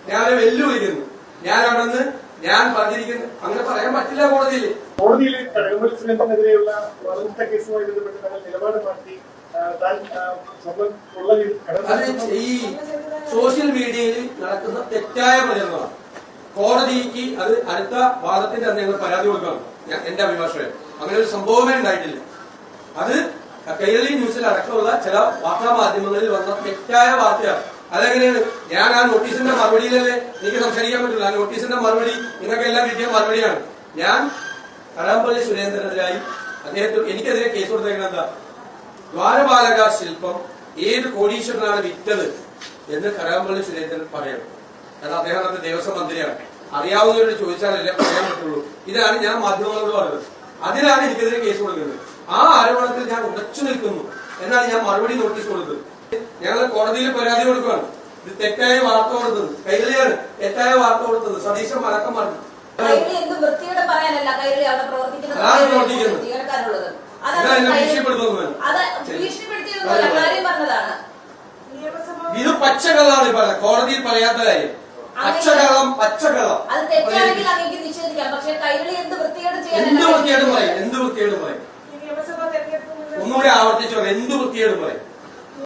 ഞാൻ അവരെ വെല്ലുവിളിക്കുന്നു. ഞാൻ അവിടെ നിന്ന് ഞാൻ പറഞ്ഞിരിക്കുന്നു, അങ്ങനെ പറയാൻ പറ്റില്ല കോടതിയിൽ. കടകംപള്ളി സുരേന്ദ്രനെതിരെയുള്ള കേസുമായി ബന്ധപ്പെട്ട് നിലപാട് മാറ്റി അത് ഈ സോഷ്യൽ മീഡിയയിൽ നടക്കുന്ന തെറ്റായ പ്രചരണമാണ്. കോടതിക്ക് അത് അടുത്ത വാദത്തിന്റെ അന്ന് ഞങ്ങൾ പരാതി കൊടുക്കണം. എന്റെ അഭിഭാഷകൻ അങ്ങനെ ഒരു സംഭവമേ ഉണ്ടായിട്ടില്ല. അത് കൈരളി ന്യൂസിൽ അടക്കമുള്ള ചില വാർത്താ മാധ്യമങ്ങളിൽ വന്ന തെറ്റായ വാർത്തയാണ്. അതെങ്ങനെയാണ്? ഞാൻ ആ നോട്ടീസിന്റെ മറുപടിയിലല്ലേ എനിക്ക് സംസാരിക്കാൻ പറ്റില്ല. ആ നോട്ടീസിന്റെ മറുപടി നിങ്ങൾക്കെല്ലാം കിട്ടിയ മറുപടിയാണ്. ഞാൻ കടകംപള്ളി സുരേന്ദ്രനെതിരായി എനിക്കെതിരെ കേസ് കൊടുത്തേക്കുന്നത് എന്താ? ദ്വാരപാലക ശില്പം ഏത് കോടീശ്വരനാണ് വിറ്റത് എന്ന് കടകംപള്ളി സുരേന്ദ്രൻ പറയണം. കാരണം അദ്ദേഹം നമ്മുടെ ദേവസ്വം മന്ത്രിയാണ്. അറിയാവുന്നവരോട് ചോദിച്ചാലല്ലേ പറയാൻ പറ്റുള്ളൂ. ഇതാണ് ഞാൻ മാധ്യമങ്ങളോട് പറഞ്ഞത്. അതിലാണ് എനിക്കെതിരെ കേസ് കൊടുക്കുന്നത്. ആ ആരോപണത്തിൽ ഞാൻ ഉറച്ചു നിൽക്കുന്നു എന്നാണ് ഞാൻ മറുപടി നോട്ടീസ് കൊടുത്തത്. ഞങ്ങൾ കോടതിയിൽ പരാതി കൊടുക്കുകയാണ്. ഇത് തെറ്റായ വാർത്ത കൊടുത്തത് കൈരളിയാണ്. തെറ്റായ വാർത്ത കൊടുത്തത് സതീശൻ മലക്കം പറഞ്ഞു. ഇത് പച്ചക്കള്ളാണ് പറയുന്നത്. കോടതിയിൽ പറയാത്ത കാര്യം പച്ചക്കള്ളം. എന്ത് വൃത്തികേടും പറയും. ഒന്നുകൂടി ആവർത്തിച്ചു എന്ത് വൃത്തികേടും പറയും.